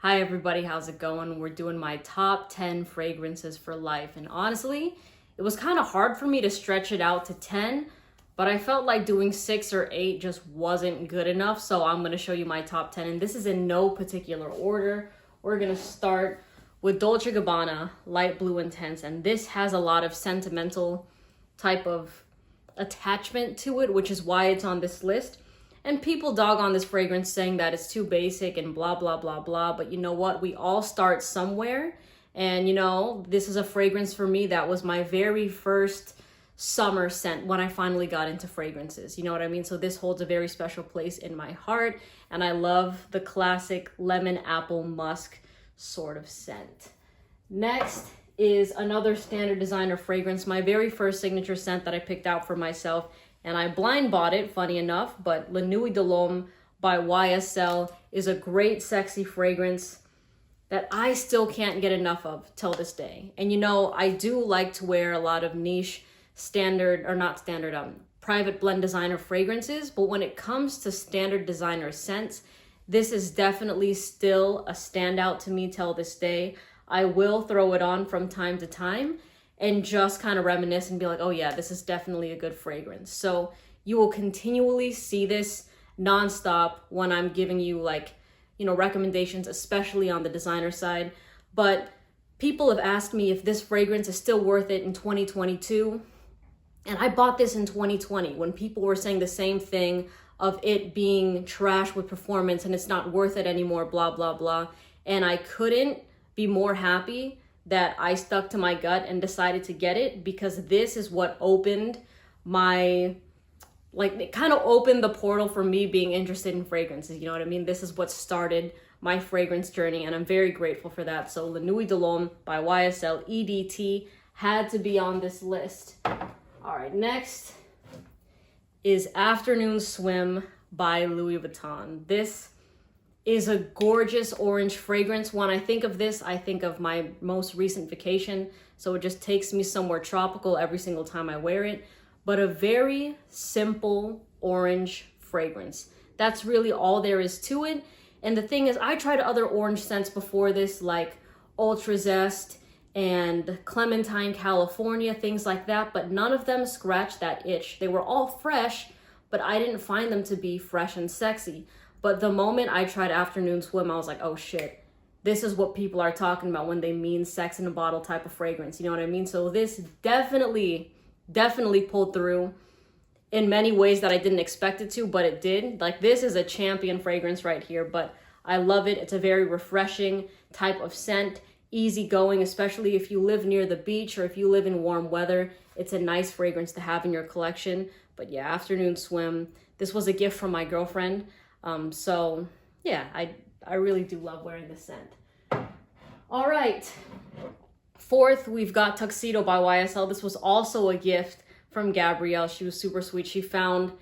Hi everybody, how's it going? We're doing my top 10 fragrances for life. And honestly, it was kind of hard for me to stretch it out to 10, but I felt like doing 6 or 8 just wasn't good enough. So I'm going to show you my top 10, and this is in no particular order. We're going to start with Dolce Gabbana Light Blue Intense, and this has a lot of sentimental type of attachment to it, which is why it's on this list. And people dog on this fragrance saying that it's too basic and blah, blah, blah, blah. But you know what? We all start somewhere. And you know, this is a fragrance for me that was my very first summer scent when I finally got into fragrances. You know what I mean? So this holds a very special place in my heart. And I love the classic lemon apple musk sort of scent. Next is another standard designer fragrance, my very first signature scent that I picked out for myself. And I blind bought it, funny enough, but La Nuit de l'Homme by YSL is a great, sexy fragrance that I still can't get enough of till this day. And you know, I do like to wear a lot of niche private blend designer fragrances, but when it comes to standard designer scents, this is definitely still a standout to me till this day. I will throw it on from time to time and just kind of reminisce and be like, oh yeah, this is definitely a good fragrance. So you will continually see this nonstop when I'm giving you recommendations, especially on the designer side. But people have asked me if this fragrance is still worth it in 2022. And I bought this in 2020 when people were saying the same thing of it being trash with performance and it's not worth it anymore, blah, blah, blah. And I couldn't be more happy that I stuck to my gut and decided to get it, because this is what opened it kind of opened the portal for me being interested in fragrances. You know what I mean? This is what started my fragrance journey, and I'm very grateful for that. So La Nuit de l'Homme by YSL EDT had to be on this list. All right, next is Afternoon Swim by Louis Vuitton. This is a gorgeous orange fragrance. When I think of this, I think of my most recent vacation. So it just takes me somewhere tropical every single time I wear it. But a very simple orange fragrance. That's really all there is to it. And the thing is, I tried other orange scents before this, like Ultra Zest and Clementine California, things like that. But none of them scratched that itch. They were all fresh, but I didn't find them to be fresh and sexy. But the moment I tried Afternoon Swim, I was like, oh shit, this is what people are talking about when they mean sex in a bottle type of fragrance. You know what I mean? So this definitely pulled through in many ways that I didn't expect it to, but it did. Like, this is a champion fragrance right here, but I love it. It's a very refreshing type of scent, easygoing, especially if you live near the beach or if you live in warm weather. It's a nice fragrance to have in your collection. But yeah, Afternoon Swim. This was a gift from my girlfriend. So yeah, I really do love wearing this scent. All right. Fourth, we've got Tuxedo by YSL. This was also a gift from Gabrielle. She was super sweet. She found,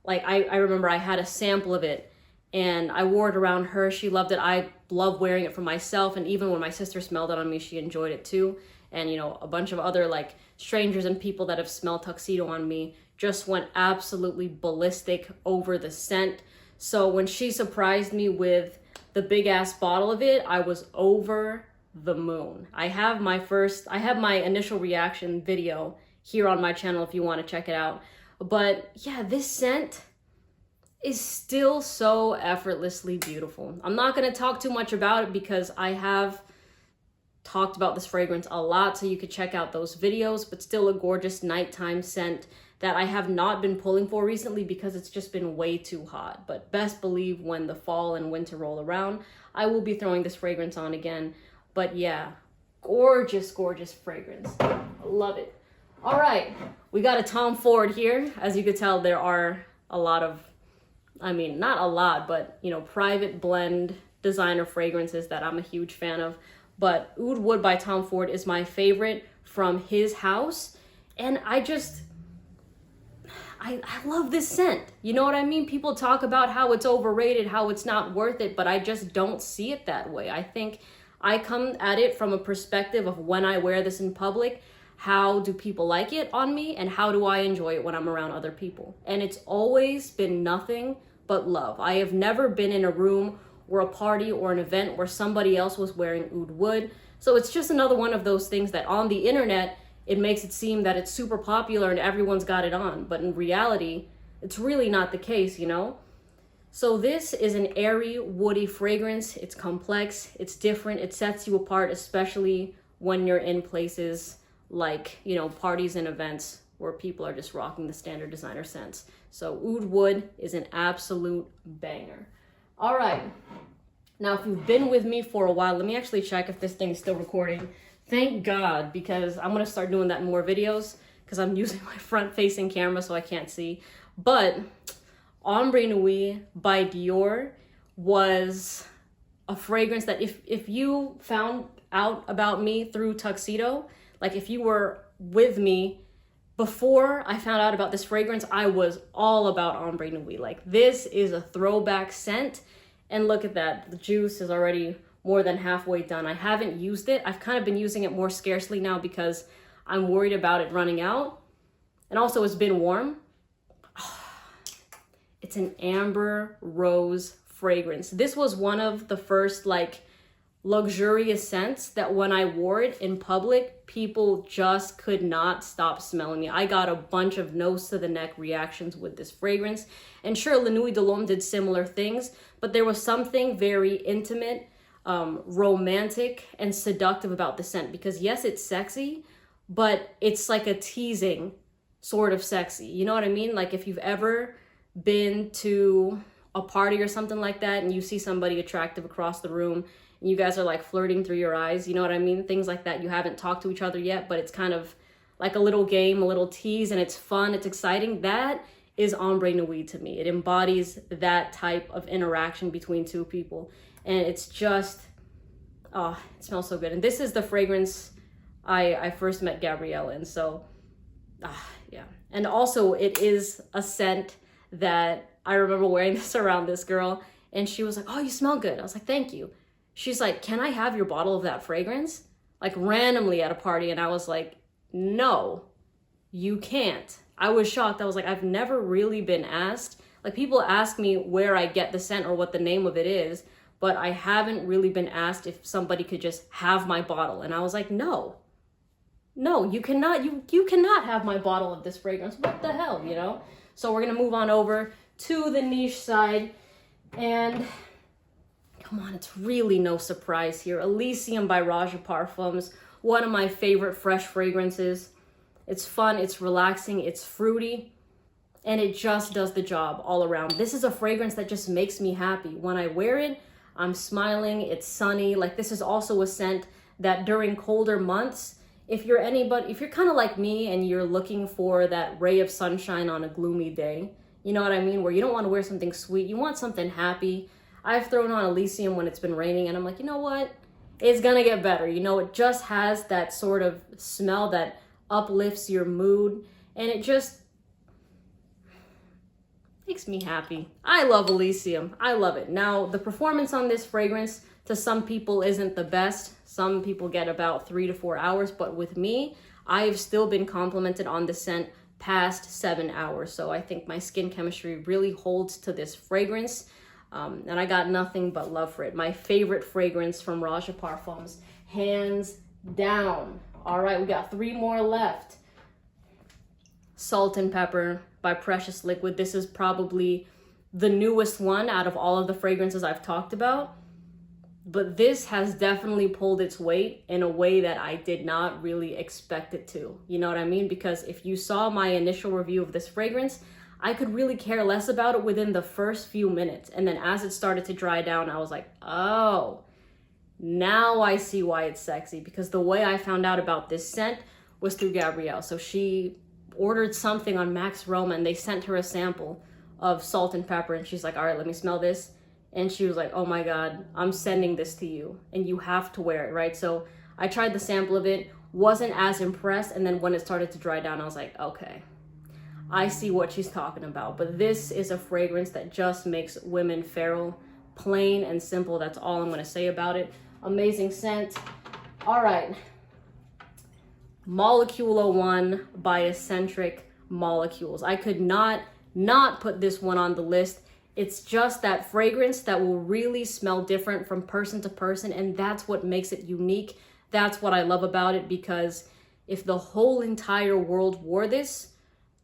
I remember I had a sample of it and I wore it around her. She loved it. I love wearing it for myself. And even when my sister smelled it on me, she enjoyed it too. And, you know, a bunch of other strangers and people that have smelled Tuxedo on me just went absolutely ballistic over the scent. So when she surprised me with the big ass bottle of it, I was over the moon. I have my initial reaction video here on my channel if you want to check it out. But yeah, this scent is still so effortlessly beautiful. I'm not going to talk too much about it because I have talked about this fragrance a lot, so you could check out those videos, but still a gorgeous nighttime scent that I have not been pulling for recently because it's just been way too hot. But best believe when the fall and winter roll around, I will be throwing this fragrance on again. But yeah, gorgeous, gorgeous fragrance. I love it. All right, we got a Tom Ford here. As you could tell, there are a lot of, not a lot, but private blend designer fragrances that I'm a huge fan of. But Oud Wood by Tom Ford is my favorite from his house. And I love this scent. You know what I mean? People talk about how it's overrated, how it's not worth it, but I just don't see it that way. I think I come at it from a perspective of when I wear this in public, how do people like it on me, and how do I enjoy it when I'm around other people? And it's always been nothing but love. I have never been in a room or a party or an event where somebody else was wearing oud wood. So it's just another one of those things that on the internet, it makes it seem that it's super popular and everyone's got it on. But in reality, it's really not the case, you know? So this is an airy, woody fragrance. It's complex, it's different, it sets you apart, especially when you're in places like, you know, parties and events where people are just rocking the standard designer scents. So oud wood is an absolute banger. All right. Now, if you've been with me for a while, let me actually check if this thing is still recording. Thank God, because I'm going to start doing that in more videos because I'm using my front-facing camera so I can't see. But Ombre Nuit by Dior was a fragrance that if you found out about me through Tuxedo, like if you were with me before I found out about this fragrance, I was all about Ombre Nuit. Like, this is a throwback scent. And look at that, the juice is already more than halfway done. I haven't used it. I've kind of been using it more scarcely now because I'm worried about it running out. And also it's been warm. It's an amber rose fragrance. This was one of the first like luxurious scents that when I wore it in public, people just could not stop smelling it. I got a bunch of nose to the neck reactions with this fragrance. And sure, La Nuit de l'Homme did similar things, but there was something very intimate, romantic, and seductive about the scent because yes, it's sexy, but it's like a teasing sort of sexy. You know what I mean? Like if you've ever been to a party or something like that and you see somebody attractive across the room and you guys are like flirting through your eyes, you know what I mean? Things like that. You haven't talked to each other yet, but it's kind of like a little game, a little tease, and it's fun, it's exciting. That is Ombre Nuit to me. It embodies that type of interaction between two people. And it's just, oh, it smells so good. And this is the fragrance I first met Gabrielle in. So, yeah. And also it is a scent that I remember wearing this around this girl and she was like, oh, you smell good. I was like, thank you. She's like, can I have your bottle of that fragrance? Like randomly at a party. And I was like, no, you can't. I was shocked. I was like, I've never really been asked. Like people ask me where I get the scent or what the name of it is, but I haven't really been asked if somebody could just have my bottle. And I was like, no, you cannot, you cannot have my bottle of this fragrance. What the hell, you know? So we're going to move on over to the niche side. And come on, it's really no surprise here. Elysium by Raja Parfums, one of my favorite fresh fragrances. It's fun, it's relaxing, it's fruity, and it just does the job all around. This is a fragrance that just makes me happy. When I wear it, I'm smiling, it's sunny. Like this is also a scent that during colder months, if you're kind of like me and you're looking for that ray of sunshine on a gloomy day, you know what I mean? Where you don't want to wear something sweet, you want something happy. I've thrown on Elysium when it's been raining and I'm like, you know what? It's gonna get better. You know, it just has that sort of smell that uplifts your mood and it just makes me happy. I love Elysium. I love it. Now, the performance on this fragrance to some people isn't the best. Some people get about 3 to 4 hours, but with me, I've still been complimented on the scent past 7 hours. So I think my skin chemistry really holds to this fragrance. And I got nothing but love for it. My favorite fragrance from Raja Parfums, hands down. All right, we got 3 more left. Salt and Pepper by Precious Liquid. This is probably the newest one out of all of the fragrances I've talked about. But this has definitely pulled its weight in a way that I did not really expect it to. You know what I mean? Because if you saw my initial review of this fragrance, I could really care less about it within the first few minutes. And then as it started to dry down, I was like, oh, now I see why it's sexy. Because the way I found out about this scent was through Gabrielle. So she ordered something on Max Roma and they sent her a sample of Salt and Pepper. And she's like, all right, let me smell this. And she was like, oh my God, I'm sending this to you and you have to wear it, right? So I tried the sample of it, wasn't as impressed. And then when it started to dry down, I was like, okay, I see what she's talking about. But this is a fragrance that just makes women feral, plain and simple. That's all I'm gonna say about it. Amazing scent. All right. Molecule 01 by Eccentric Molecules. I could not put this one on the list. It's just that fragrance that will really smell different from person to person, and that's what makes it unique. That's what I love about it, because if the whole entire world wore this,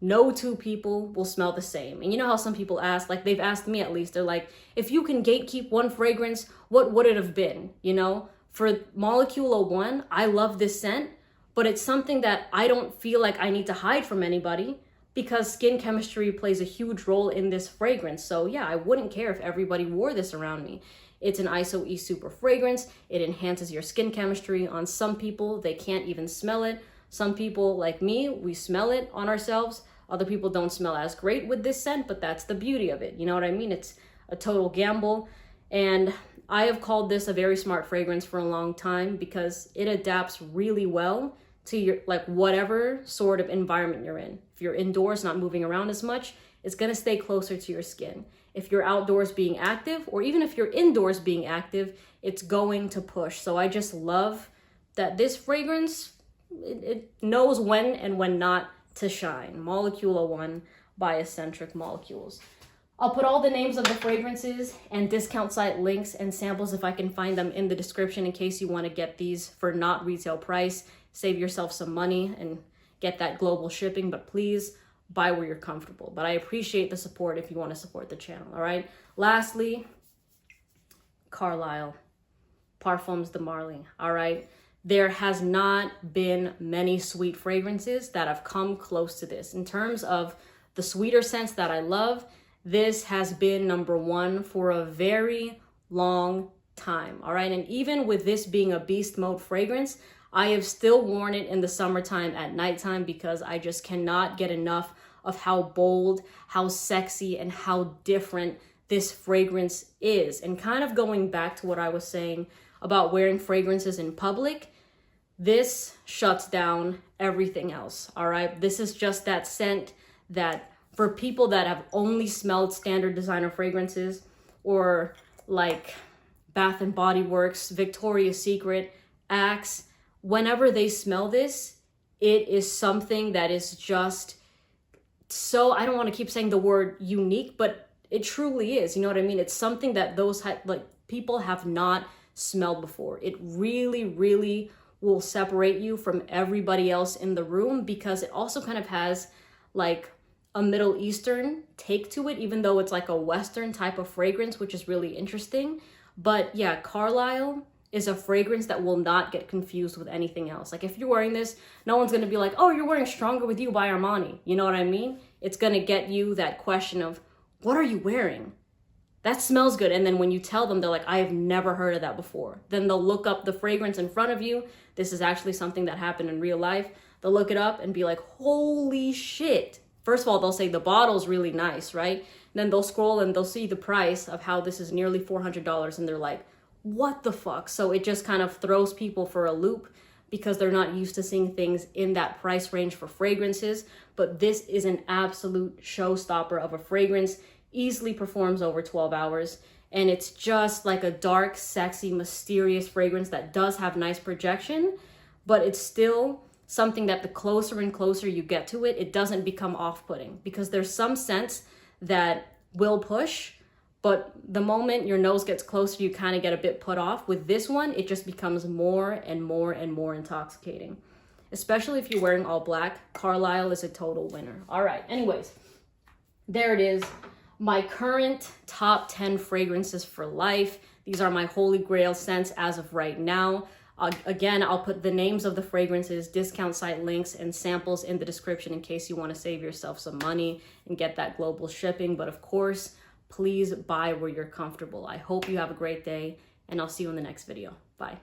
no two people will smell the same. And you know how some people ask, like they've asked me at least, they're like, if you can gatekeep one fragrance, what would it have been? You know, for Molecule 01, I love this scent, but it's something that I don't feel like I need to hide from anybody, because skin chemistry plays a huge role in this fragrance. So yeah, I wouldn't care if everybody wore this around me. It's an ISO E super fragrance. It enhances your skin chemistry. On some people, they can't even smell it. Some people, like me, we smell it on ourselves. Other people don't smell as great with this scent, but that's the beauty of it. You know what I mean? It's a total gamble. And I have called this a very smart fragrance for a long time, because it adapts really well to your, like, whatever sort of environment you're in. If you're indoors, not moving around as much, it's gonna stay closer to your skin. If you're outdoors being active, or even if you're indoors being active, it's going to push. So I just love that this fragrance, it knows when and when not to shine. Molecule 01 by Eccentric Molecules. I'll put all the names of the fragrances and discount site links and samples, if I can find them, in the description in case you want to get these for not retail price. Save yourself some money and get that global shipping, but please buy where you're comfortable. But I appreciate the support if you want to support the channel, all right? Lastly, Carlisle Parfums de Marlin, all right? There has not been many sweet fragrances that have come close to this. In terms of the sweeter scents that I love, this has been number one for a very long time, all right? And even with this being a beast mode fragrance, I have still worn it in the summertime at nighttime, because I just cannot get enough of how bold, how sexy, and how different this fragrance is. And kind of going back to what I was saying about wearing fragrances in public, this shuts down everything else, all right? This is just that scent that for people that have only smelled standard designer fragrances, or like Bath and Body Works, Victoria's Secret, Axe, whenever they smell this, it is something that is just so, I don't want to keep saying the word unique, but it truly is. You know what I mean? It's something that those like people have not smelled before. It really, really will separate you from everybody else in the room, because it also kind of has like a Middle Eastern take to it, even though it's like a Western type of fragrance, which is really interesting. But yeah, Carlisle is a fragrance that will not get confused with anything else. Like if you're wearing this, no one's gonna be like, oh, you're wearing Stronger With You by Armani. You know what I mean? It's gonna get you that question of, what are you wearing? That smells good. And then when you tell them, they're like, I have never heard of that before. Then they'll look up the fragrance in front of you. This is actually something that happened in real life. They'll look it up and be like, holy shit. First of all, they'll say the bottle's really nice, right? Then they'll scroll and they'll see the price of how this is nearly $400, and they're like, what the fuck? So it just kind of throws people for a loop, because they're not used to seeing things in that price range for fragrances. But this is an absolute showstopper of a fragrance. Easily performs over 12 hours. And it's just like a dark, sexy, mysterious fragrance that does have nice projection, but it's still something that the closer and closer you get to it, it doesn't become off-putting, because there's some scents that will push, but the moment your nose gets closer, you kind of get a bit put off. With this one, it just becomes more and more and more intoxicating. Especially if you're wearing all black, Carlisle is a total winner. All right, anyways, there it is. My current top 10 fragrances for life. These are my holy grail scents as of right now. Again, I'll put the names of the fragrances, discount site links, and samples in the description in case you want to save yourself some money and get that global shipping. But of course, please buy where you're comfortable. I hope you have a great day, and I'll see you in the next video. Bye.